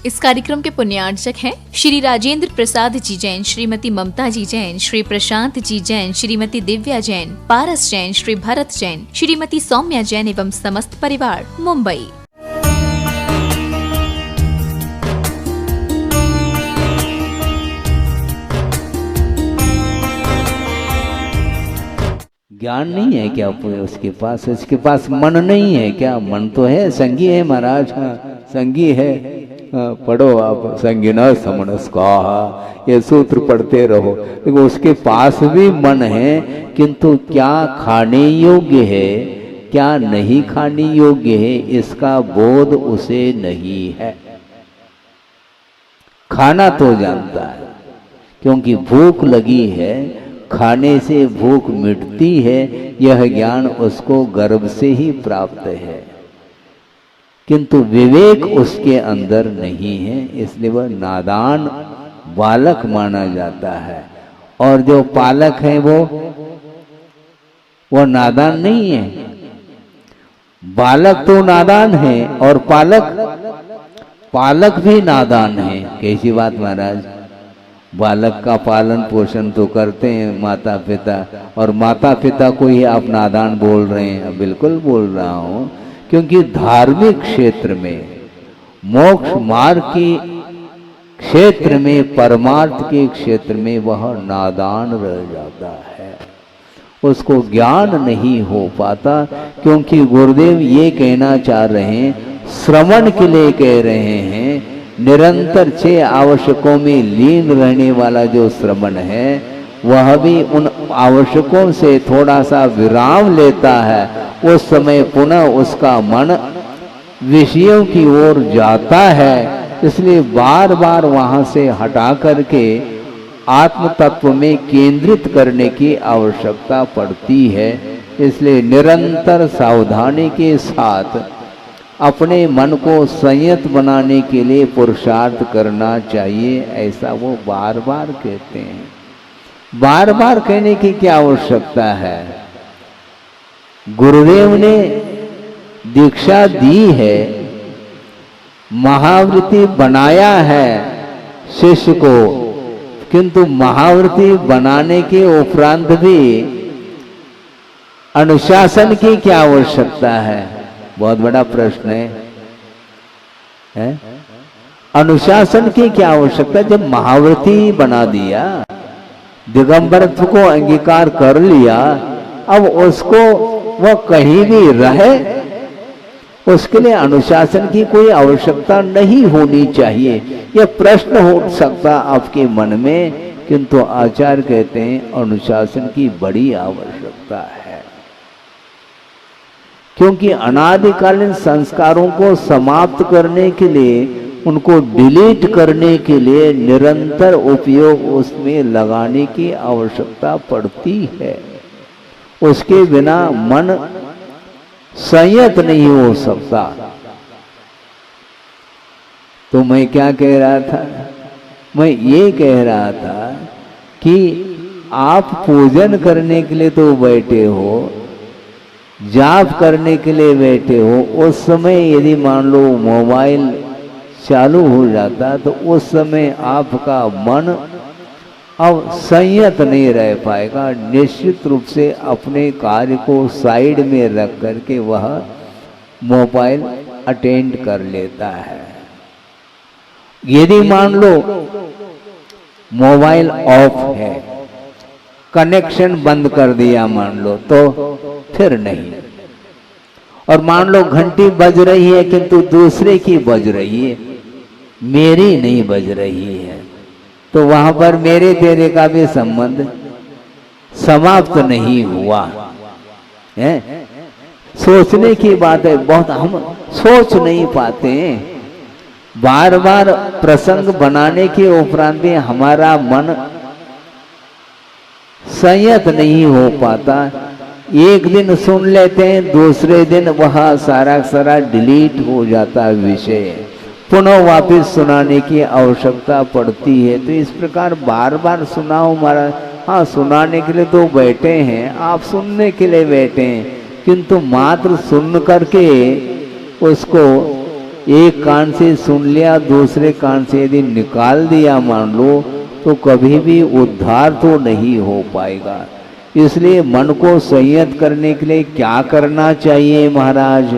इस कार्यक्रम के पुण्यार्चक हैं श्री राजेंद्र प्रसाद जी जैन, श्रीमती ममता जी जैन, श्री प्रशांत जी जैन, श्रीमती दिव्या जैन, पारस जैन, श्री भरत जैन, श्रीमती सौम्या जैन एवं समस्त परिवार, मुंबई। ज्ञान नहीं है क्या उसके पास? उसके पास मन नहीं है क्या? मन तो है, संगी है महाराज। हाँ, संगी है। हाँ, पढ़ो आप, संगी न समणस का, ये सूत्र पढ़ते रहो। लेकिन उसके पास भी मन है, किंतु क्या खाने योग्य है, क्या नहीं खाने योग्य है, इसका बोध उसे नहीं है। खाना तो जानता है, क्योंकि भूख लगी है, खाने से भूख मिटती है, यह ज्ञान उसको गर्भ से ही प्राप्त है, किंतु विवेक उसके अंदर नहीं है, इसलिए वह नादान बालक माना जाता है। और जो पालक है वो नादान नहीं है। बालक तो नादान है और पालक भी नादान है। कैसी बात महाराज? बालक का पालन पोषण तो करते हैं माता पिता, और माता पिता को ही आप नादान बोल रहे हैं। बिल्कुल बोल रहा हूं, क्योंकि धार्मिक क्षेत्र में, मोक्ष मार्ग के क्षेत्र में, परमार्थ के क्षेत्र में वह नादान रह जाता है, उसको ज्ञान नहीं हो पाता। क्योंकि गुरुदेव ये कहना चाह रहे हैं, श्रवण के लिए कह रहे हैं, निरंतर 6 आवश्यकों में लीन रहने वाला जो श्रवण है, वह भी उन आवश्यकों से थोड़ा सा विराम लेता है, उस समय पुनः उसका मन विषयों की ओर जाता है। इसलिए बार बार वहां से हटा करके आत्म तत्व में केंद्रित करने की आवश्यकता पड़ती है। इसलिए निरंतर सावधानी के साथ अपने मन को संयत बनाने के लिए पुरुषार्थ करना चाहिए, ऐसा वो बार बार कहते हैं। बार बार कहने की क्या आवश्यकता है? गुरुदेव ने दीक्षा दी है, महावृत्ति बनाया है शिष्य को, किंतु महावृत्ति बनाने के उपरांत भी अनुशासन की क्या आवश्यकता है? बहुत बड़ा प्रश्न है? अनुशासन की क्या आवश्यकता? जब महावृत्ति बना दिया, दिगंबरत्व को अंगीकार कर लिया, अब उसको वह कहीं भी रहे, उसके लिए अनुशासन की कोई आवश्यकता नहीं होनी चाहिए। यह प्रश्न हो सकता आपके मन में, किंतु आचार्य कहते हैं अनुशासन की बड़ी आवश्यकता है। क्योंकि अनादिकालीन संस्कारों को समाप्त करने के लिए, उनको डिलीट करने के लिए निरंतर उपयोग उसमें लगाने की आवश्यकता पड़ती है। उसके बिना मन संयत नहीं हो सकता। तो मैं क्या कह रहा था? मैं ये कह रहा था कि आप पूजन करने के लिए तो बैठे हो, जाप करने के लिए बैठे हो, उस समय यदि मान लो मोबाइल चालू हो जाता, तो उस समय आपका मन अब संयत नहीं रह पाएगा। निश्चित रूप से अपने कार्य को साइड में रख करके वह मोबाइल अटेंड कर लेता है। यदि मान लो मोबाइल ऑफ है, कनेक्शन बंद कर दिया मान लो, तो फिर नहीं। और मान लो घंटी बज रही है, किंतु दूसरे की बज रही है, मेरी नहीं बज रही है, तो वहां पर मेरे तेरे का भी संबंध समाप्त नहीं हुआ है। सोचने की बात है, बहुत हम सोच नहीं पाते हैं। बार बार प्रसंग बनाने के उपरांत भी हमारा मन संयत नहीं हो पाता। एक दिन सुन लेते हैं, दूसरे दिन वह सारा डिलीट हो जाता विषय, पुनः वापस सुनाने की आवश्यकता पड़ती है। तो इस प्रकार बार बार सुनाओ महाराज। हाँ, सुनाने के लिए तो बैठे हैं, आप सुनने के लिए बैठे हैं, किंतु मात्र सुन करके उसको एक कान से सुन लिया, दूसरे कान से यदि निकाल दिया मान लो, तो कभी भी उद्धार तो नहीं हो पाएगा। इसलिए मन को संयत करने के लिए क्या करना चाहिए महाराज?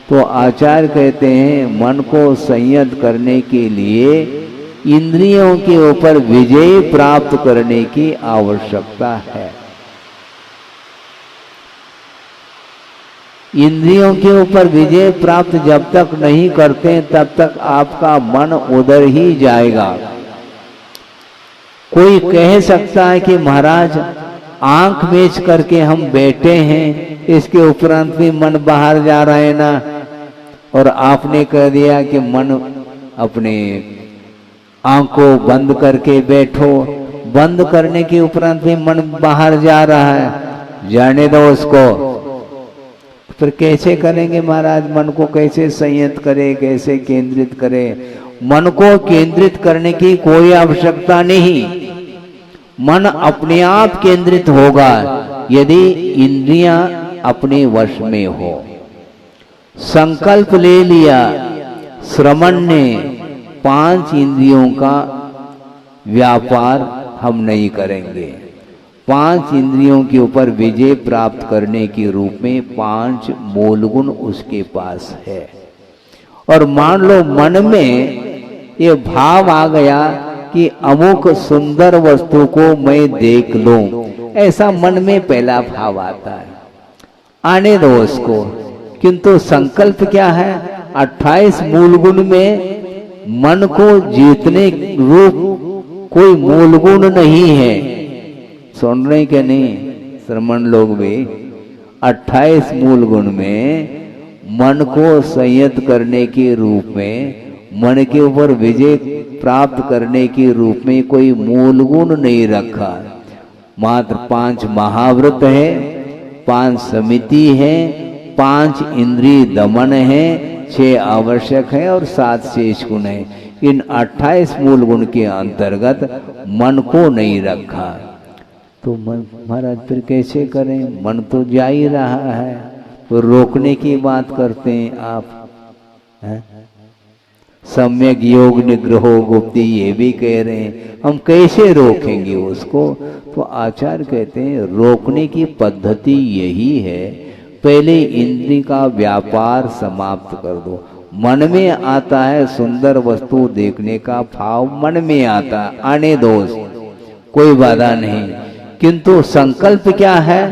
तो आचार्य कहते हैं मन को संयत करने के लिए इंद्रियों के ऊपर विजय प्राप्त करने की आवश्यकता है। इंद्रियों के ऊपर विजय प्राप्त जब तक नहीं करते तब तक आपका मन उधर ही जाएगा। कोई कह सकता है कि महाराज आंख बेच करके हम बैठे हैं, इसके उपरांत भी मन बाहर जा रहा है ना, और आपने कह दिया कि मन अपने आंखों बंद करके बैठो, बंद करने के उपरांत भी मन बाहर जा रहा है, जाने दो उसको। फिर कैसे करेंगे महाराज? मन को कैसे संयत करे, कैसे केंद्रित करे? मन को केंद्रित करने की कोई आवश्यकता नहीं, मन अपने आप केंद्रित होगा यदि इंद्रियां अपने वश में हो। संकल्प ले लिया श्रमण ने, 5 इंद्रियों का व्यापार हम नहीं करेंगे, 5 इंद्रियों के ऊपर विजय प्राप्त करने के रूप में 5 मूल गुण उसके पास है। और मान लो मन में ये भाव आ गया कि अमुक सुंदर वस्तु को मैं देख लूं, ऐसा मन में पहला भाव आता है, आने दो उसको। किंतु संकल्प क्या है? 28 मूल गुण में मन को जीतने रूप कोई मूल गुण नहीं है। सुन रहे क्या नहीं श्रमण लोग भी? 28 मूल गुण में मन को संयत करने के रूप में, मन के ऊपर विजय प्राप्त करने के रूप में कोई मूल गुण नहीं रखा। मात्र 5 महाव्रत है, 5 समिति है, 5 इंद्रिय दमन है, 6 आवश्यक है और 7 शेष गुण है। इन 28 मूल गुण के अंतर्गत मन को नहीं रखा। तो महाराज फिर कैसे करें? मन तो जा ही रहा है, तो रोकने की बात करते हैं आप है? सम्यक योग निग्रहो गुप्ति ये भी कह रहे हैं, हम कैसे रोकेंगे उसको? तो आचार्य कहते हैं रोकने की पद्धति यही है, पहले इंद्रिय का व्यापार समाप्त कर दो। मन में आता है सुंदर वस्तु देखने का भाव, मन में आता, आने दो, कोई बाधा नहीं। किंतु संकल्प क्या है?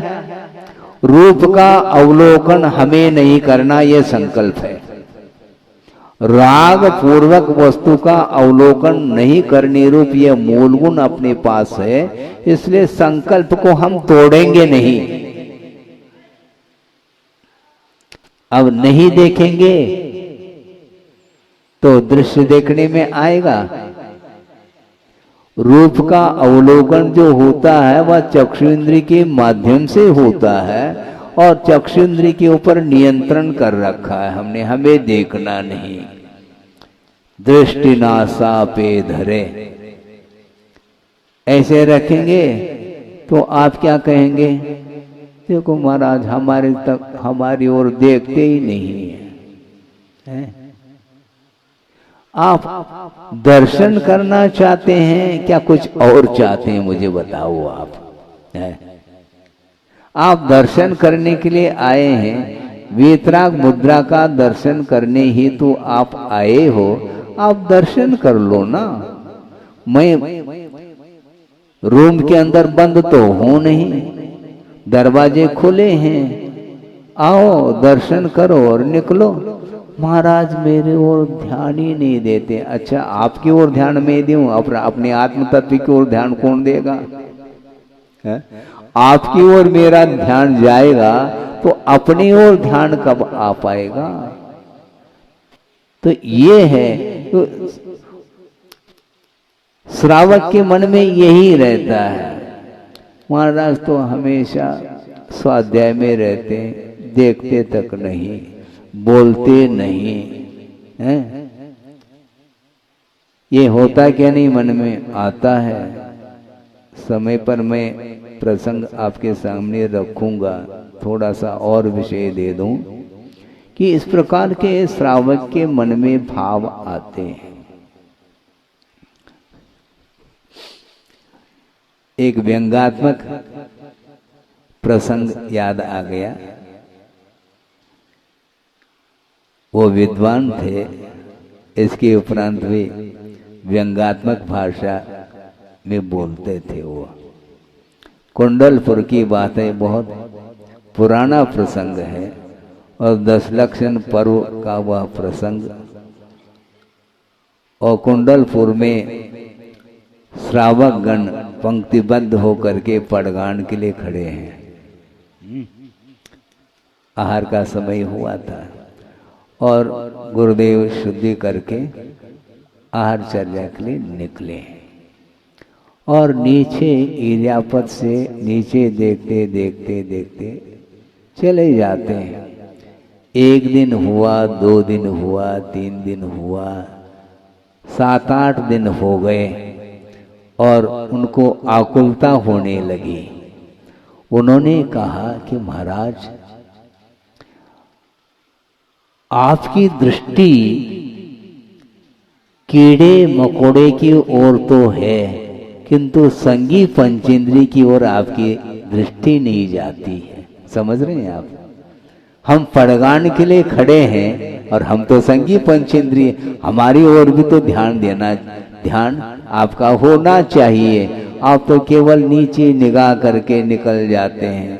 रूप का अवलोकन हमें नहीं करना, यह संकल्प है। राग पूर्वक वस्तु का अवलोकन नहीं करने रूप यह मूल गुण अपने पास है, इसलिए संकल्प को हम तोड़ेंगे नहीं। अब नहीं देखेंगे तो दृश्य देखने में आएगा। रूप का अवलोकन जो होता है वह चक्षु इंद्रिय के माध्यम से होता है, और चक्षु इंद्रिय के ऊपर नियंत्रण कर रखा है हमने, हमें देखना नहीं। दृष्टि नासा पे धरे ऐसे रखेंगे तो आप क्या कहेंगे? देखो महाराज हमारी ओर देखते ही नहीं है। आप दर्शन करना चाहते हैं क्या कुछ और चाहते हैं? मुझे बताओ आप है? आप दर्शन करने के लिए आए हैं, वीतराग मुद्रा का दर्शन करने ही तो आप आए हो, आप दर्शन कर लो ना। मैं रूम के अंदर बंद तो हूं नहीं, दरवाजे खुले हैं, आओ दर्शन करो और निकलो। महाराज मेरे ओर ध्यान ही नहीं देते। अच्छा आपकी ओर ध्यान मैं दूं, अपने आत्म तत्व की ओर ध्यान कौन देगा है? आपकी ओर मेरा ध्यान जाएगा तो अपनी ओर ध्यान कब आ पाएगा? तो ये है, तो श्रावक के मन में यही रहता है। महाराज तो हमेशा स्वाध्याय में रहते, देखते तक नहीं, बोलते नहीं है। ये होता क्या नहीं मन में आता है। समय पर मैं प्रसंग आपके सामने रखूंगा, थोड़ा सा और विषय दे दूं कि इस प्रकार के श्रावक के मन में भाव आते हैं। एक व्यंग्यात्मक प्रसंग याद आ गया। वो विद्वान थे, इसके उपरांत भी व्यंग्यात्मक भाषा में बोलते थे। वो कुंडलपुर की बात है, बहुत पुराना प्रसंग है और दशलक्षण पर्व का वह प्रसंग। और कुंडलपुर में श्रावक गण पंक्तिबद्ध होकर के पड़गान के लिए खड़े हैं। आहार का समय हुआ था और गुरुदेव शुद्धि करके आहार चर्या के लिए निकले और नीचे इर्यापत से नीचे देखते देखते देखते चले जाते हैं। एक दिन हुआ, 2 दिन हुआ, 3 दिन हुआ, 7-8 दिन हो गए और उनको आकुलता होने लगी। उन्होंने कहा कि महाराज, आपकी दृष्टि कीड़े मकोड़े की ओर तो है, किंतु संगी पंचेंद्री की ओर आपकी दृष्टि नहीं जाती है। समझ रहे हैं आप? हम पड़गान के लिए खड़े हैं और हम तो संगी पंचेंद्रिय, हमारी ओर भी तो ध्यान आपका होना चाहिए। आप तो केवल नीचे निगाह करके निकल जाते हैं,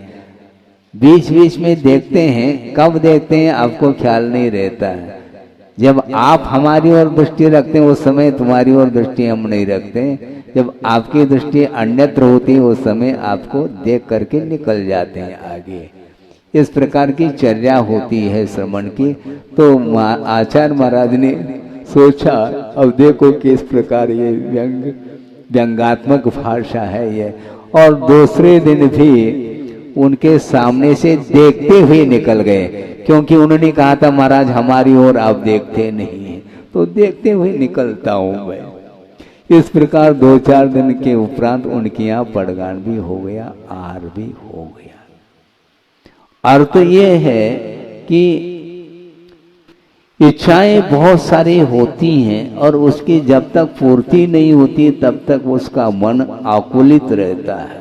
बीच बीच में देखते हैं, कब देखते हैं आपको ख्याल नहीं रहता है। जब आप हमारी ओर दृष्टि रखते हैं उस समय तुम्हारी ओर दृष्टि हम नहीं रखते। जब आपकी दृष्टि अन्यत्र होती है उस समय आपको देख करके निकल जाते हैं आगे। इस प्रकार की चर्या होती है श्रवण की। तो आचार्य महाराज ने सोचा, अब देखो किस प्रकार ये व्यंग्यात्मक भाषा है ये। और दूसरे दिन भी उनके सामने से देखते हुए निकल गए, क्योंकि उन्होंने कहा था महाराज हमारी ओर आप देखते नहीं हैं, तो देखते हुए निकलता हूं मैं। इस प्रकार 2-4 दिन के उपरांत उनके यहाँ पड़गान भी हो गया, आहार भी हो गया। अर्थ ये है कि इच्छाएं बहुत सारी होती हैं और उसकी जब तक पूर्ति नहीं होती तब तक उसका मन आकुलित रहता है।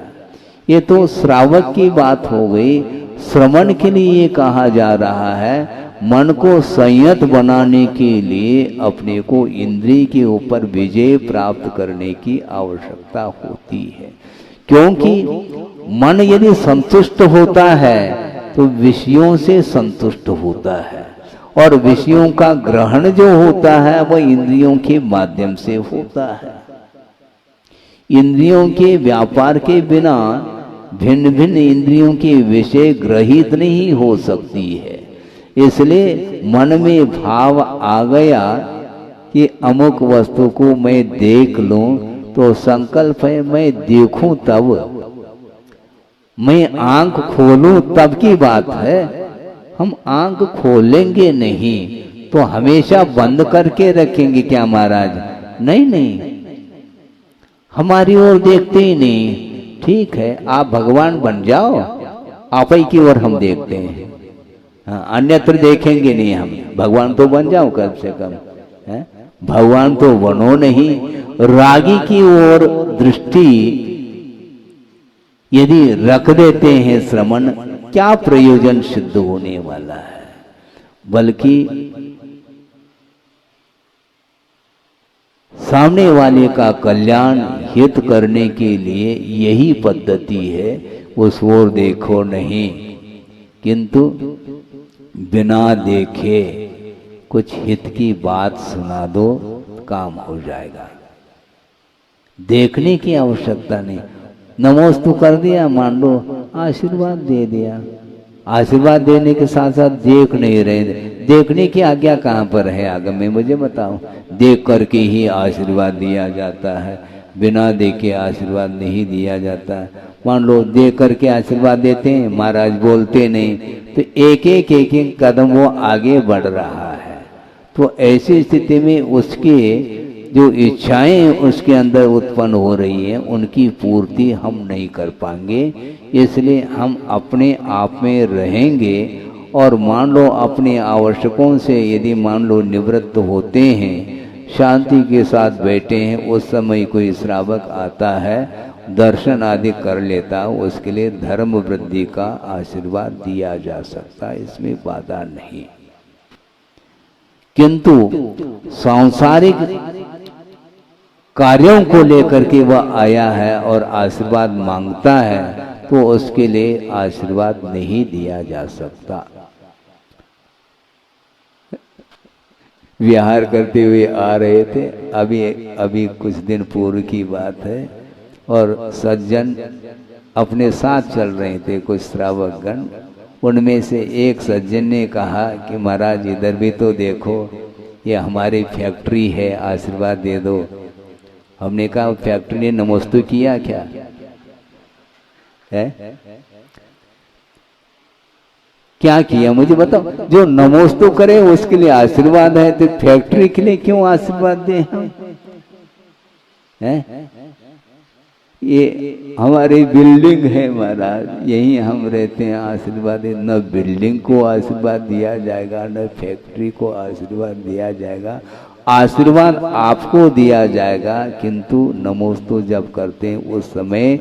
ये तो श्रावक की बात हो गई। श्रवण के लिए ये कहा जा रहा है, मन को संयत बनाने के लिए अपने को इंद्रिय के ऊपर विजय प्राप्त करने की आवश्यकता होती है। क्योंकि मन यदि संतुष्ट होता है तो विषयों से संतुष्ट होता है और विषयों का ग्रहण जो होता है वह इंद्रियों के माध्यम से होता है। इंद्रियों के व्यापार के बिना भिन्न भिन्न इंद्रियों के विषय ग्रहित नहीं हो सकती है। इसलिए मन में भाव आ गया कि अमुक वस्तु को मैं देख लूं, तो संकल्प है मैं देखूं तब, मैं आंख खोलूं तब की बात है। हम आंख खोलेंगे नहीं तो हमेशा बंद करके रखेंगे क्या महाराज? नहीं, हमारी ओर देखते ही नहीं। ठीक है, आप भगवान बन जाओ, आप ही की ओर हम देखते हैं। हाँ, अन्यत्र देखेंगे नहीं हम। भगवान तो बन जाओ कम से कम है? भगवान तो बनो नहीं। रागी की ओर दृष्टि यदि रख देते हैं श्रवण, क्या प्रयोजन सिद्ध होने वाला है? बल्कि सामने वाले का कल्याण हित करने के लिए यही पद्धति है। उस ओर देखो नहीं, किंतु बिना देखे कुछ हित की बात सुना दो, काम हो जाएगा। देखने की आवश्यकता नहीं। नमोस्तु कर दिया, मान लो आशीर्वाद दे दिया। आशीर्वाद देने के साथ साथ देख नहीं रहे। देखने की आज्ञा कहाँ पर है आगम में? मुझे बताओ। देख करके ही आशीर्वाद दिया जाता है, बिना देखे आशीर्वाद नहीं दिया जाता। मान लो देख करके आशीर्वाद देते हैं, महाराज बोलते नहीं, तो एक एक कदम वो आगे बढ़ रहा है। तो ऐसी स्थिति में उसके जो इच्छाएं उसके अंदर उत्पन्न हो रही हैं उनकी पूर्ति हम नहीं कर पाएंगे। इसलिए हम अपने आप में रहेंगे और मान लो अपने आवश्यकों से यदि मान लो निवृत्त होते हैं, शांति के साथ बैठे हैं, उस समय कोई श्रावक आता है, दर्शन आदि कर लेता, उसके लिए धर्म वृद्धि का आशीर्वाद दिया जा सकता, इसमें बाधा नहीं। किंतु सांसारिक कार्यों को लेकर के वह आया है और आशीर्वाद मांगता है, तो उसके लिए आशीर्वाद नहीं दिया जा सकता। विहार करते हुए आ रहे थे, अभी कुछ दिन पूर्व की बात है, और सज्जन अपने साथ चल रहे थे, कुछ श्रावकगण। उनमें से एक सज्जन ने कहा कि महाराज इधर भी तो देखो, ये हमारी फैक्ट्री है, आशीर्वाद दे दो। हमने कहा फैक्ट्री ने नमोस्तु किया क्या है? क्या किया मुझे बताओ। जो नमोस्तु करे उसके लिए आशीर्वाद है, तो फैक्ट्री के लिए क्यों आशीर्वाद दे हम? हैं? ये हमारी बिल्डिंग है महाराज, यही हम रहते हैं, आशीर्वाद न बिल्डिंग को आशीर्वाद दिया जाएगा, न फैक्ट्री को आशीर्वाद दिया जाएगा। आशीर्वाद आपको दिया जाएगा, किंतु नमोस्तु जब करते हैं उस समय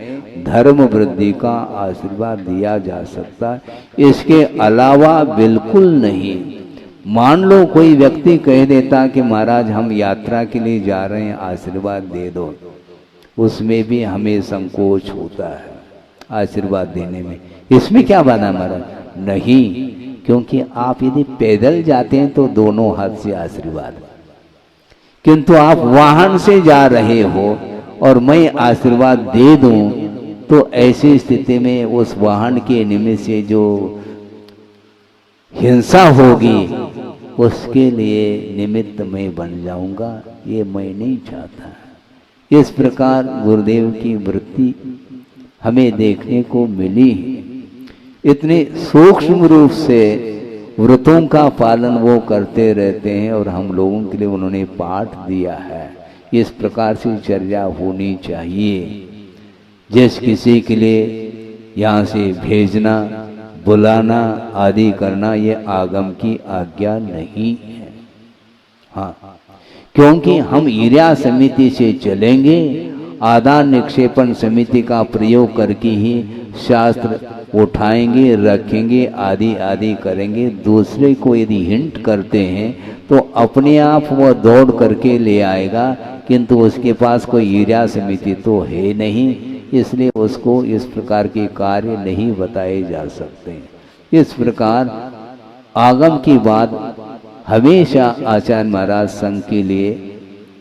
धर्म वृद्धि का आशीर्वाद दिया जा सकता है, इसके अलावा बिल्कुल नहीं। मान लो कोई व्यक्ति कह देता कि महाराज हम यात्रा के लिए जा रहे हैं, आशीर्वाद दे दो, उसमें भी हमें संकोच होता है आशीर्वाद देने में। इसमें क्या बाधा महाराज? नहीं, क्योंकि आप यदि पैदल जाते हैं तो दोनों हाथ से आशीर्वाद, किंतु आप वाहन से जा रहे हो और मैं आशीर्वाद दे दूं, तो ऐसी स्थिति में उस वाहन के निमित्त से जो हिंसा होगी, उसके लिए निमित्त मैं बन जाऊंगा, ये मैं नहीं चाहता। इस प्रकार गुरुदेव की वृत्ति हमें देखने को मिली। इतने सूक्ष्म रूप से व्रतों का पालन वो करते रहते हैं, और हम लोगों के लिए उन्होंने पाठ दिया है। इस प्रकार से चर्या होनी चाहिए। जिस किसी के लिए यहाँ से भेजना, बुलाना आदि करना, ये आगम की आज्ञा नहीं है। हाँ, क्योंकि हम ईर्या समिति से चलेंगे, आदान निक्षेपण समिति का प्रयोग करके ही शास्त्र उठाएंगे, रखेंगे, आदि आदि करेंगे। दूसरे को यदि हिंट करते हैं तो अपने आप वह दौड़ करके ले आएगा, किंतु उसके पास कोई ईर्या समिति तो है नहीं, इसलिए उसको इस प्रकार के कार्य नहीं बताए जा सकते। इस प्रकार आगम की बात हमेशा आचार्य महाराज संघ के लिए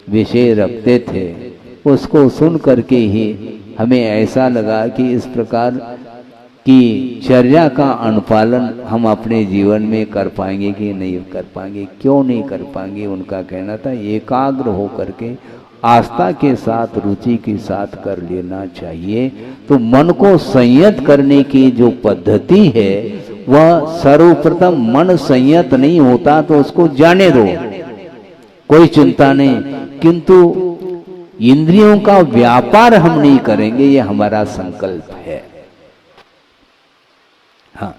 विषय रखते थे। उसको सुन करके ही हमें ऐसा लगा कि इस प्रकार की चर्या का अनुपालन हम अपने जीवन में कर पाएंगे कि नहीं कर पाएंगे। क्यों नहीं कर पाएंगे? उनका कहना था एकाग्र होकर के आस्था के साथ, रुचि के साथ कर लेना चाहिए। तो मन को संयत करने की जो पद्धति है, वह सर्वप्रथम मन संयत नहीं होता तो उसको जाने दो, कोई चिंता नहीं, किंतु इंद्रियों का व्यापार हम नहीं करेंगे, ये हमारा संकल्प है। हाँ,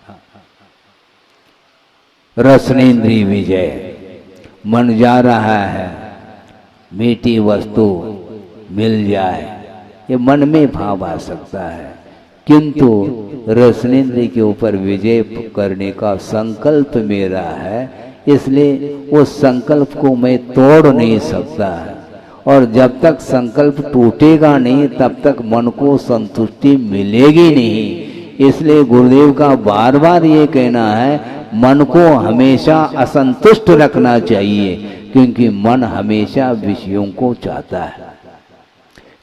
रसनेन्द्रिय विजय। मन जा रहा है, मीठी वस्तु मिल जाए, ये मन में भाव आ सकता है, किंतु रसनेन्द्रिय के ऊपर विजय करने का संकल्प मेरा है, इसलिए उस संकल्प को मैं तोड़ नहीं सकता। और जब तक संकल्प टूटेगा नहीं, तब तक मन को संतुष्टि मिलेगी नहीं। इसलिए गुरुदेव का बार बार ये कहना है, मन को हमेशा असंतुष्ट रखना चाहिए, क्योंकि मन हमेशा विषयों को चाहता है।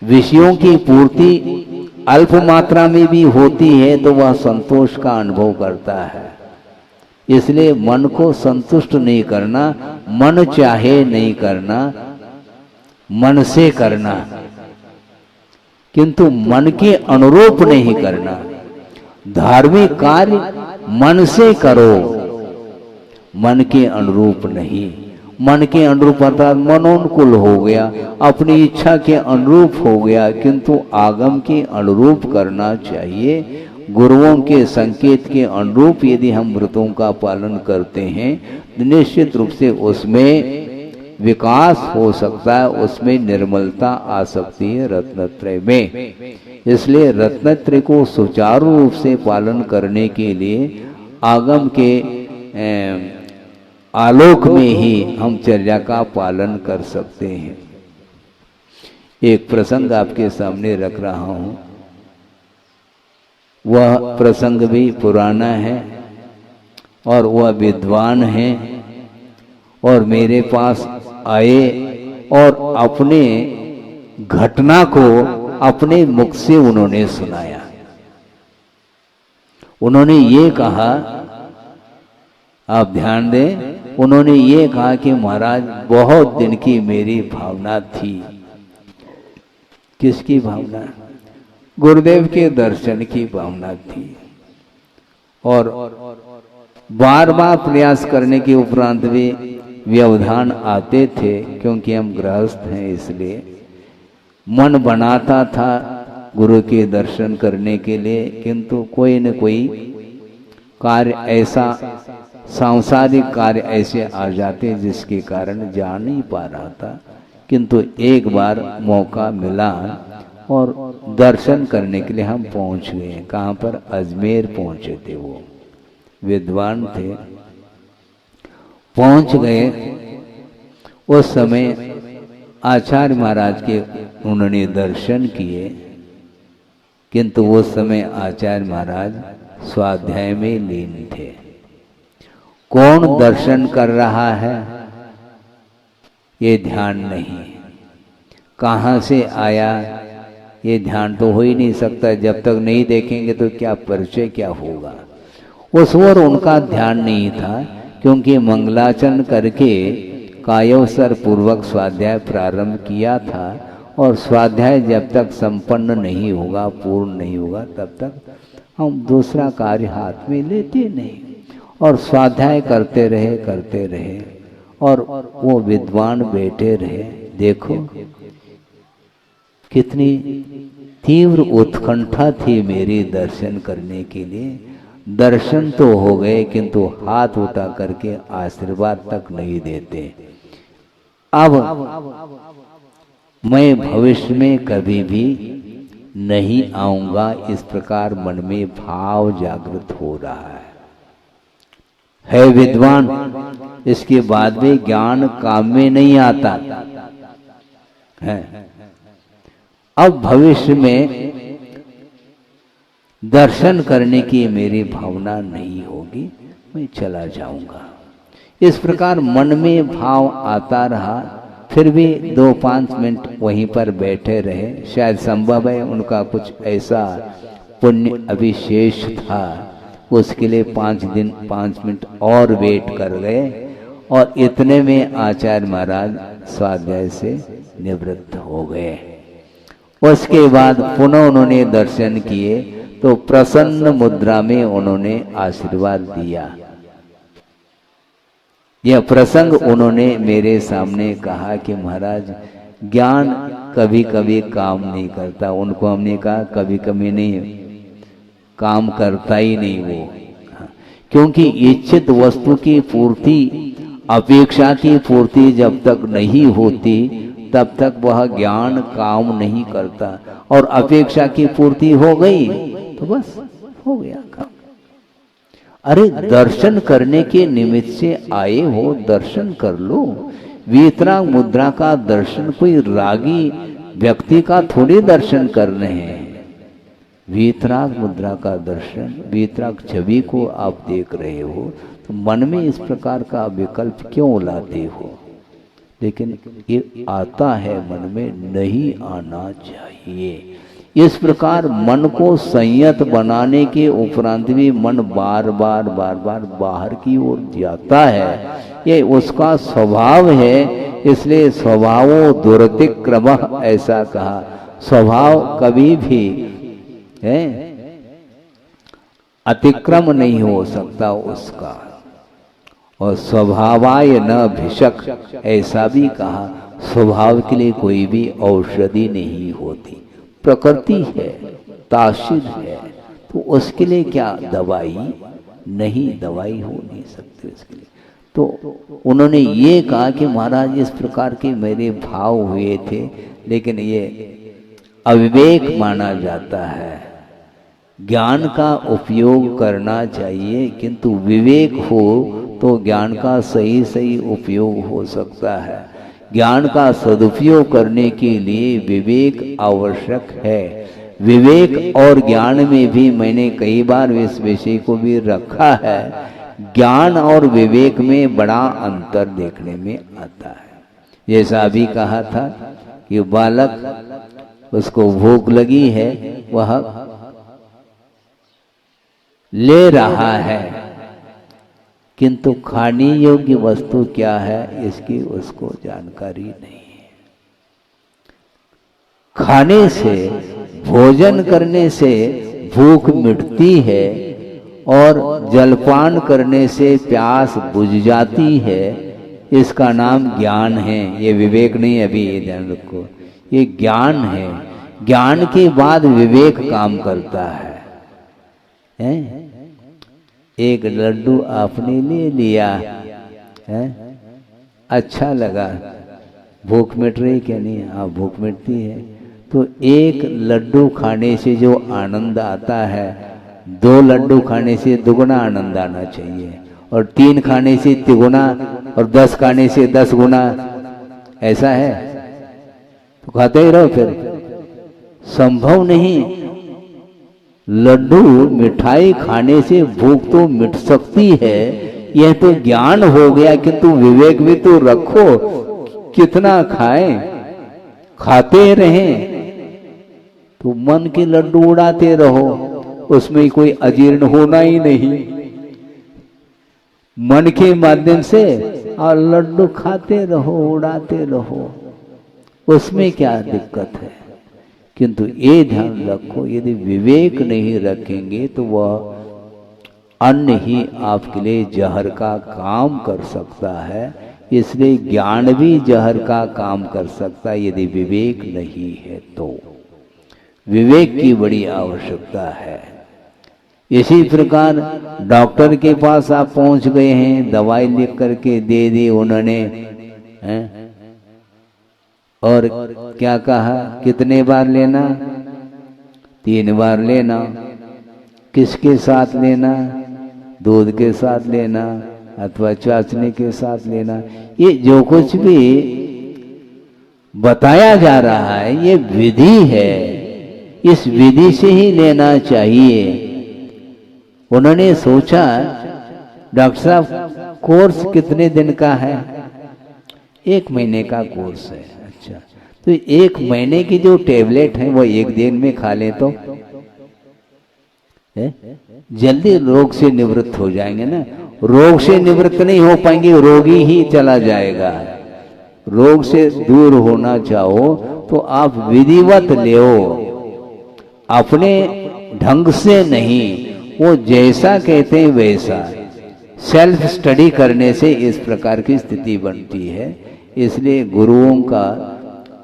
विषयों की पूर्ति अल्प मात्रा में भी होती है तो वह संतोष का अनुभव करता है। इसलिए मन को संतुष्ट नहीं करना, मन चाहे नहीं करना, मन से करना, किंतु मन के अनुरूप नहीं करना। धार्मिक कार्य मन से करो, मन के अनुरूप नहीं। मन के अनुरूप अर्थात मनोनुकूल हो गया, अपनी इच्छा के अनुरूप हो गया, किंतु आगम के अनुरूप करना चाहिए। गुरुओं के संकेत के अनुरूप यदि हम व्रतों का पालन करते हैं तो निश्चित रूप से उसमें विकास हो सकता है, उसमें निर्मलता आ सकती है रत्नत्रय में। इसलिए रत्नत्रय को सुचारू रूप से पालन करने के लिए आगम के आलोक में ही हम चर्या का पालन कर सकते हैं। एक प्रसंग आपके सामने रख रहा हूं, वह प्रसंग भी पुराना है और वह विद्वान है और मेरे पास आए और अपने घटना को अपने मुख से उन्होंने सुनाया। उन्होंने ये कहा, आप ध्यान दें, उन्होंने ये कहा कि महाराज बहुत दिन की मेरी भावना थी। किसकी भावना? गुरुदेव के दर्शन की भावना थी। और बार बार प्रयास करने के उपरांत भी व्यवधान आते थे, क्योंकि हम गृहस्थ हैं, इसलिए मन बनाता था गुरु के दर्शन करने के लिए, किंतु कोई न कोई कार्य ऐसा, सांसारिक कार्य ऐसे आ जाते जिसके कारण जा नहीं पा रहा था। किंतु एक बार मौका मिला और दर्शन करने के लिए हम पहुंच गए। कहाँ पर? अजमेर पहुंचे थे, वो विद्वान थे, पहुंच गए। उस समय आचार्य महाराज के उन्होंने दर्शन किए, किंतु उस समय आचार्य महाराज स्वाध्याय में लीन थे। कौन दर्शन कर रहा है ये ध्यान नहीं, कहाँ से आया ये ध्यान तो हो ही नहीं सकता। जब तक नहीं देखेंगे तो क्या परिचय क्या होगा। उस ओर उनका ध्यान नहीं था, क्योंकि मंगलाचरण करके कायोसर पूर्वक स्वाध्याय प्रारंभ किया था और स्वाध्याय जब तक संपन्न नहीं होगा, पूर्ण नहीं होगा, तब तक हम दूसरा कार्य हाथ में लेते नहीं। और स्वाध्याय करते रहे और वो विद्वान बैठे रहे। देखो कितनी तीव्र उत्कंठा थी मेरी दर्शन करने के लिए। दर्शन तो हो गए, किंतु हाथ उठा करके आशीर्वाद तक नहीं देते। अब मैं भविष्य में कभी भी नहीं आऊंगा, इस प्रकार मन में भाव जागृत हो रहा है विद्वान। इसके बाद भी ज्ञान काम में नहीं आता है। अब भविष्य में दर्शन करने की मेरी भावना नहीं होगी, मैं चला जाऊंगा। इस प्रकार मन में भाव आता रहा। फिर भी 2-5 मिनट वहीं पर बैठे रहे। शायद संभव है उनका कुछ ऐसा पुण्य अभिशेष था, उसके लिए 5 मिनट और वेट कर गए। और इतने में आचार्य महाराज स्वाध्याय से निवृत्त हो गए। उसके बाद पुनः उन्होंने दर्शन किए तो प्रसन्न मुद्रा में उन्होंने आशीर्वाद दिया। यह प्रसंग उन्होंने मेरे सामने कहा कि महाराज ज्ञान कभी कभी काम नहीं करता। उनको हमने कहा कभी कभी नहीं, काम करता ही नहीं वो, क्योंकि इच्छित वस्तु की पूर्ति, अपेक्षा की पूर्ति जब तक नहीं होती तब तक वह ज्ञान काम नहीं करता। और अपेक्षा की पूर्ति हो गई तो बस हो गया काम। अरे दर्शन करने के निमित्त से आए हो, दर्शन कर लो। वीतराग मुद्रा का दर्शन कोई रागी व्यक्ति का थोड़ी दर्शन कर रहे हैं। वीतराग मुद्रा का दर्शन, वीतराग छवि को आप देख रहे हो तो मन में इस प्रकार का विकल्प क्यों लाते हो? लेकिन ये आता है मन में, नहीं आना चाहिए। इस प्रकार मन को संयत बनाने के उपरांत भी मन बार बार बाहर की ओर जाता है। ये उसका स्वभाव है, इसलिए स्वभावो दुरतिक्रमः ऐसा कहा। स्वभाव कभी भी है अतिक्रम नहीं हो सकता उसका। और स्वभावाय न भिषक ऐसा भी कहा। स्वभाव के लिए कोई भी औषधि नहीं होती, प्रकृति है, तासीर है, तो तो उसके लिए क्या दवाई नहीं, दवाई हो नहीं सकती उसके लिए। तो उन्होंने ये कहा कि महाराज इस प्रकार के मेरे भाव हुए थे, लेकिन ये अविवेक माना जाता है। ज्ञान का उपयोग करना चाहिए, किंतु विवेक हो तो ज्ञान का सही सही उपयोग हो सकता है। ज्ञान का सदुपयोग करने के लिए विवेक आवश्यक है। विवेक और ज्ञान में भी मैंने कई बार इस विषय को भी रखा है, ज्ञान और विवेक में बड़ा अंतर देखने में आता है। जैसा अभी कहा था कि बालक उसको भूख लगी है, वह ले रहा है, किंतु खाने योग्य वस्तु क्या है इसकी उसको जानकारी नहीं है। खाने से, भोजन करने से भूख मिटती है और जलपान करने से प्यास बुझ जाती है। इसका नाम ज्ञान है, ये विवेक नहीं। अभी ये ध्यान रखो, ये ज्ञान है। ज्ञान के बाद विवेक काम करता है। एक लड्डू आपने ले लिया है, अच्छा लगा, भूख मिट रही क्या नहीं? हाँ, भूख मिटती है। तो एक लड्डू खाने से जो आनंद आता है, 2 लड्डू खाने से दुगुना आनंद आना चाहिए, और 3 खाने से तिगुना, और 10 खाने से 10 गुना। ऐसा है तो खाते ही रहो, फिर संभव नहीं। लड्डू मिठाई खाने से भूख तो मिट सकती है, यह तो ज्ञान हो गया, किंतु विवेक भी तो रखो, कितना खाएं, खाते रहें। तो मन के लड्डू उड़ाते रहो, उसमें कोई अजीर्ण होना ही नहीं। मन के माध्यम से और लड्डू खाते रहो, उड़ाते रहो, उसमें क्या दिक्कत है? किंतु ये ध्यान रखो, यदि विवेक नहीं रखेंगे तो वह अन्न ही आपके लिए जहर का काम कर सकता है। इसलिए ज्ञान भी जहर का काम कर सकता है यदि विवेक नहीं है तो। विवेक की बड़ी आवश्यकता है। इसी प्रकार डॉक्टर के पास आप पहुंच गए हैं, दवाई लिख करके दे दी उन्होंने, हैं? और क्या कहा, कितने बार लेना? 3 बार लेना। किसके साथ लेना? दूध के साथ लेना अथवा चाशनी के साथ लेना। ये जो कुछ भी बताया जा रहा है ये विधि है, इस विधि से ही लेना चाहिए। उन्होंने सोचा, डॉक्टर साहब कोर्स कितने दिन का है? 1 महीने का कोर्स है। अच्छा, तो 1 महीने की जो टेबलेट है वो 1 दिन में खा ले तो जल्दी रोग से निवृत्त हो जाएंगे ना। रोग से निवृत्त नहीं हो पाएंगे, रोगी ही चला जाएगा। रोग से दूर होना चाहो तो आप विधिवत लेओ, अपने ढंग से नहीं, वो जैसा कहते हैं वैसा। सेल्फ स्टडी करने से इस प्रकार की स्थिति बनती है। इसलिए गुरुओं का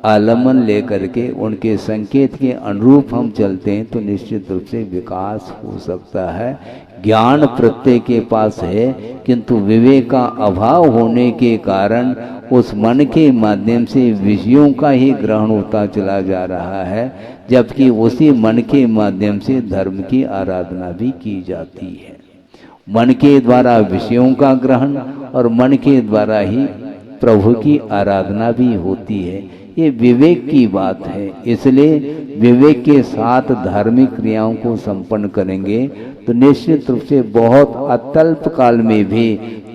आलम्बन लेकर के उनके संकेत के अनुरूप हम चलते हैं तो निश्चित रूप से विकास हो सकता है। ज्ञान प्रत्येक के पास है, किंतु विवेक का अभाव होने के कारण उस मन के माध्यम से विषयों का ही ग्रहण होता चला जा रहा है, जबकि उसी मन के माध्यम से धर्म की आराधना भी की जाती है। मन के द्वारा विषयों का ग्रहण और मन के द्वारा ही प्रभु की आराधना भी होती है। ये विवेक की बात है। इसलिए विवेक के साथ धार्मिक क्रियाओं को संपन्न करेंगे तो निश्चित रूप से बहुत अत्यल्प काल में भी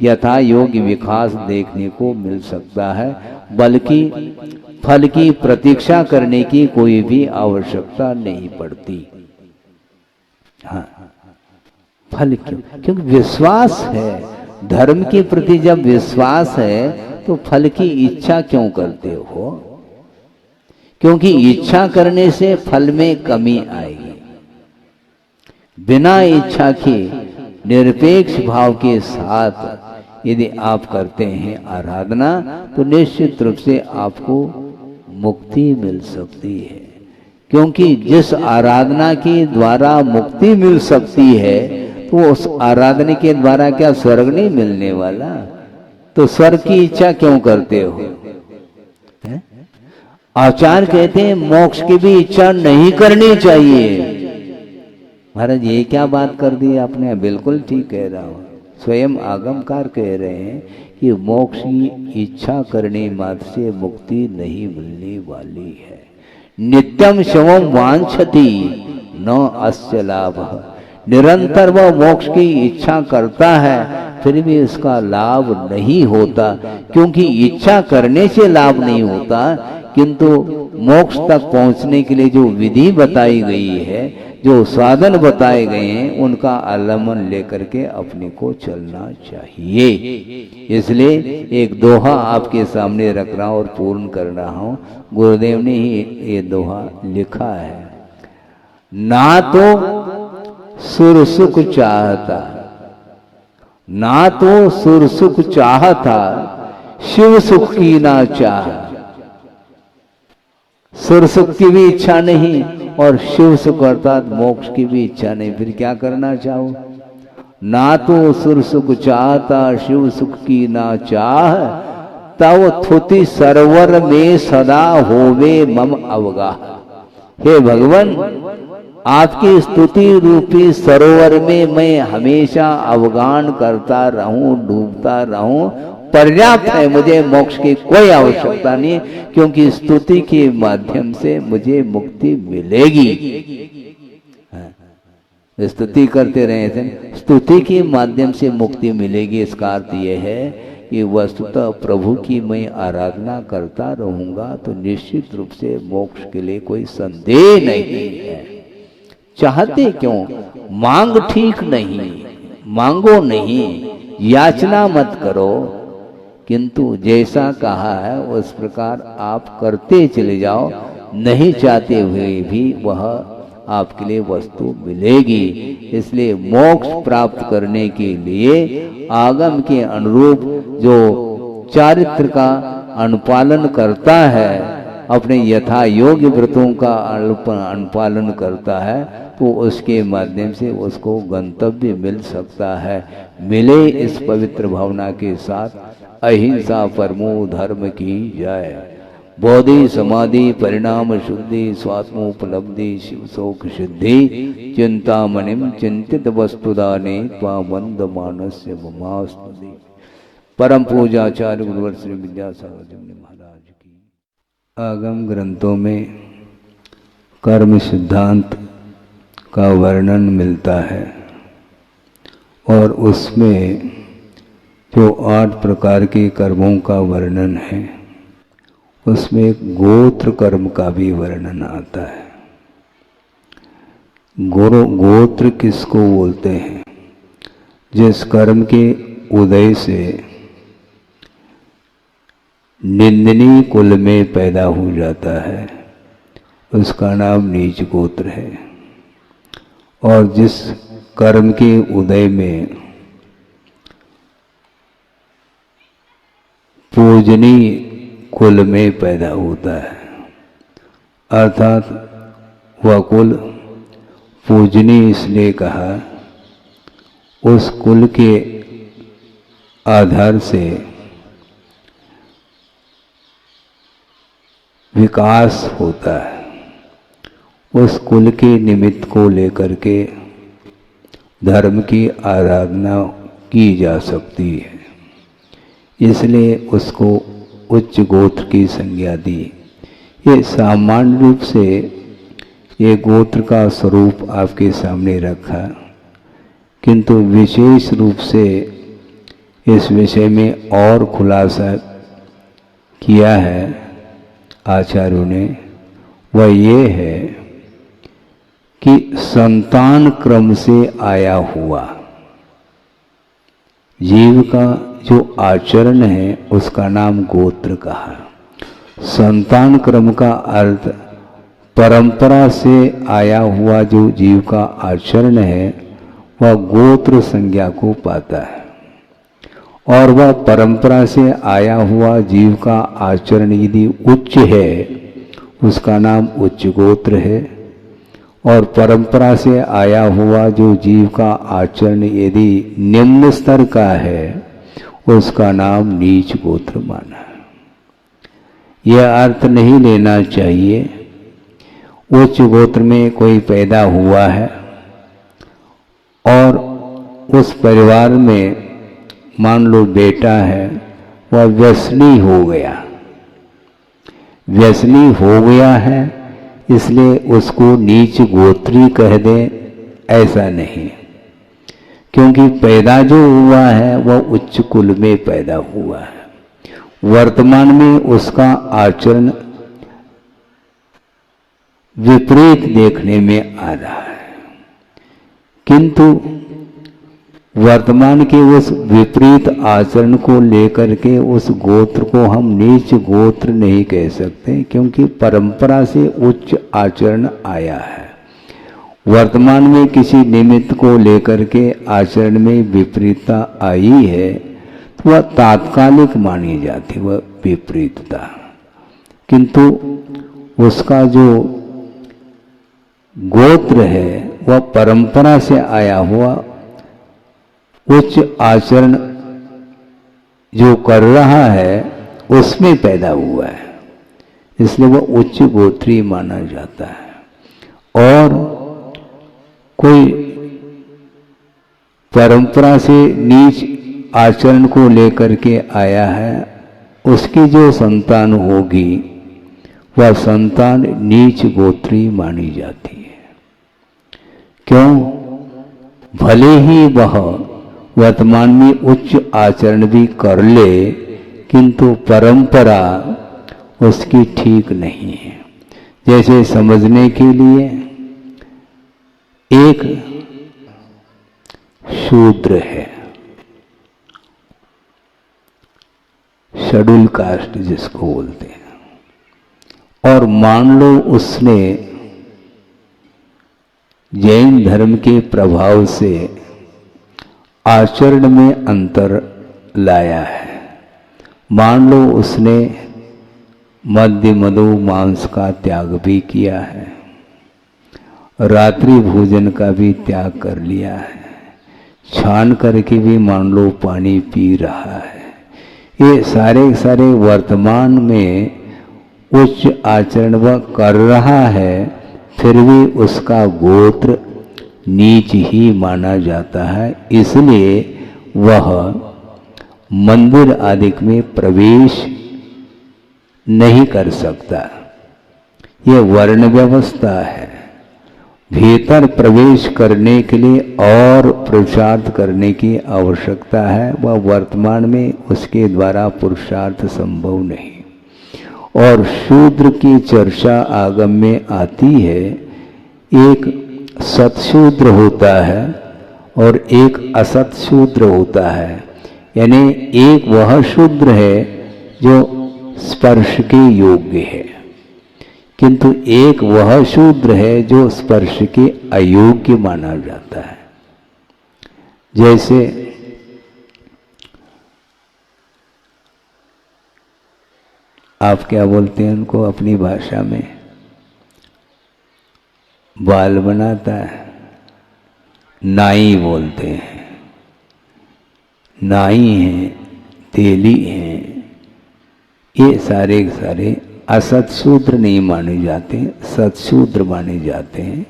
यथा योग्य विकास देखने को मिल सकता है, बल्कि फल की प्रतीक्षा करने की कोई भी आवश्यकता नहीं पड़ती। हाँ, फल क्यों? क्योंकि विश्वास है। धर्म के प्रति जब विश्वास है तो फल की इच्छा क्यों करते हो? क्योंकि इच्छा करने से फल में कमी आएगी। बिना इच्छा के निरपेक्ष भाव के साथ यदि आप करते हैं आराधना तो निश्चित रूप से आपको मुक्ति मिल सकती है। क्योंकि जिस आराधना के द्वारा मुक्ति मिल सकती है तो उस आराधना के द्वारा क्या स्वर्ग नहीं मिलने वाला? तो स्वर्ग की इच्छा क्यों करते हो? आचार्य कहते हैं मोक्ष की भी इच्छा नहीं करनी चाहिए। महाराज ये क्या बात कर दी आपने? बिल्कुल ठीक कह रहा हूं। स्वयं आगमकार कह रहे हैं कि मोक्ष की इच्छा करने मात्र से मुक्ति नहीं मिलने वाली है। नित्यम शवम वांछति न अस्य लाभ। निरंतर वह मोक्ष की इच्छा करता है फिर भी इसका लाभ नहीं होता, क्योंकि इच्छा करने से लाभ नहीं होता, किंतु मोक्ष तक पहुंचने के लिए जो विधि बताई गई है, जो साधन बताए गए हैं, उनका अवलंबन लेकर के अपने को चलना चाहिए। इसलिए एक दोहा आपके सामने रख रहा हूं और पूर्ण कर रहा हूं। गुरुदेव ने ही ये दोहा लिखा है। ना तो सुर सुख चाहता, ना तो सुर सुख चाहता, शिव सुख की ना चाह। सुर सुख की भी इच्छा नहीं और शिव सुख अर्थात मोक्ष की भी इच्छा नहीं, फिर क्या करना चाहो? ना तो सुर सुख चाहता, शिव सुख की ना चाह, तव थुति सरवर में सदा होवे मम अवगाह। हे भगवान, आपकी स्तुति रूपी सरोवर में मैं हमेशा अवगान करता रहूं, डूबता रहूं, पर्याप्त है। मुझे मोक्ष की कोई आवश्यकता नहीं, क्योंकि स्तुति के माध्यम से मुझे मुक्ति मिलेगी। स्तुति करते रहे थे, स्तुति के माध्यम से मुक्ति मिलेगी। इसका अर्थ यह है कि वस्तुतः प्रभु की मैं आराधना करता रहूंगा तो निश्चित रूप से मोक्ष के लिए कोई संदेह नहीं है। चाहते क्यों? मांग ठीक नहीं, मांगो नहीं, याचना मत करो, किंतु जैसा कहा है उस प्रकार आप करते चले जाओ। नहीं चाहते हुए भी वह आपके लिए वस्तु मिलेगी। इसलिए मोक्ष प्राप्त करने के लिए आगम के अनुरूप जो चारित्र का अनुपालन करता है, अपने यथा योग्य व्रतों का अनुपालन करता है, तो उसके माध्यम से उसको गंतव्य मिल सकता है। मिले इस पवित्र भावना के साथ अहिंसा परमो धर्म की जय। बोधि समाधि परिणाम शुद्धि स्वात्मोपलब्धि शिव शोक सिद्धि चिंतामणिम चिंतित वस्तुदाने त्वामंद मानस्य ममास्तुति। परम पूजाचार्य गुरुवर श्री विद्यासागर जी महाराज की। आगम ग्रंथों में कर्म सिद्धांत का वर्णन मिलता है और उसमें जो 8 प्रकार के कर्मों का वर्णन है, उसमें एक गोत्र कर्म का भी वर्णन आता है। गोत्र किसको बोलते हैं? जिस कर्म के उदय से निंदनीय कुल में पैदा हो जाता है उसका नाम नीच गोत्र है, और जिस कर्म के उदय में पूजनीय कुल में पैदा होता है, अर्थात वह कुल पूजनीय इसलिए कहा, उस कुल के आधार से विकास होता है। उस कुल के निमित्त को लेकर के धर्म की आराधना की जा सकती है, इसलिए उसको उच्च गोत्र की संज्ञा दी। ये सामान्य रूप से ये गोत्र का स्वरूप आपके सामने रखा, किंतु विशेष रूप से इस विषय में और खुलासा किया है आचार्यों ने। वह ये है कि संतान क्रम से आया हुआ जीव का जो आचरण है उसका नाम गोत्र कहा। संतान क्रम का अर्थ परंपरा से आया हुआ जो जीव का आचरण है वह गोत्र संज्ञा को पाता है, और वह परंपरा से आया हुआ जीव का आचरण यदि उच्च है उसका नाम उच्च गोत्र है। और परंपरा से आया हुआ जो जीव का आचरण यदि निम्न स्तर का है उसका नाम नीच गोत्र माना है। यह अर्थ नहीं लेना चाहिए उच्च गोत्र में कोई पैदा हुआ है और उस परिवार में मान लो बेटा है, वह व्यसनी हो गया, व्यसनी हो गया है इसलिए उसको नीच गोत्री कह दें, ऐसा नहीं। क्योंकि पैदा जो हुआ है वह उच्च कुल में पैदा हुआ है। वर्तमान में उसका आचरण विपरीत देखने में आ रहा है, किंतु वर्तमान के उस विपरीत आचरण को लेकर के उस गोत्र को हम नीच गोत्र नहीं कह सकते, क्योंकि परंपरा से उच्च आचरण आया है। वर्तमान में किसी निमित्त को लेकर के आचरण में विपरीतता आई है तो वह तात्कालिक मानी जाती, वह विपरीतता, किंतु उसका जो गोत्र है वह परंपरा से आया हुआ उच्च आचरण जो कर रहा है उसमें पैदा हुआ है, इसलिए वह उच्च गोत्री माना जाता है। और कोई परंपरा से नीच आचरण को लेकर के आया है, उसकी जो संतान होगी वह संतान नीच गोत्री मानी जाती है। क्यों? भले ही वह वर्तमान में उच्च आचरण भी कर ले, किंतु परंपरा उसकी ठीक नहीं है। जैसे समझने के लिए एक शूद्र है, शेड्यूल कास्ट जिसको बोलते हैं, और मान लो उसने जैन धर्म के प्रभाव से आचरण में अंतर लाया है। मान लो उसने मद्य मधु मांस का त्याग भी किया है, रात्रि भोजन का भी त्याग कर लिया है, छान करके भी मान लो पानी पी रहा है। ये सारे वर्तमान में उच्च आचरण वह कर रहा है, फिर भी उसका गोत्र नीच ही माना जाता है, इसलिए वह मंदिर आदि में प्रवेश नहीं कर सकता। यह वर्ण व्यवस्था है। भीतर प्रवेश करने के लिए और पुरुषार्थ करने की आवश्यकता है, वह वर्तमान में उसके द्वारा पुरुषार्थ संभव नहीं। और शूद्र की चर्चा आगम में आती है। एक सतशूद्र होता है और एक असत शूद्र होता है, यानी एक वह शूद्र है जो स्पर्श के योग्य है, किंतु एक वह शूद्र है जो स्पर्श के अयोग्य माना जाता है। जैसे आप क्या बोलते हैं उनको अपनी भाषा में? बाल बनाता है, नाई बोलते हैं। नाई हैं, तेली हैं, ये सारे असतशूद्र नहीं माने जाते, सतशूद्र माने जाते हैं।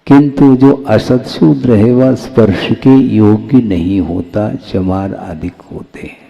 किंतु जो असतशूद्र है वह स्पर्श के योग्य नहीं होता, चमार आदि होते हैं।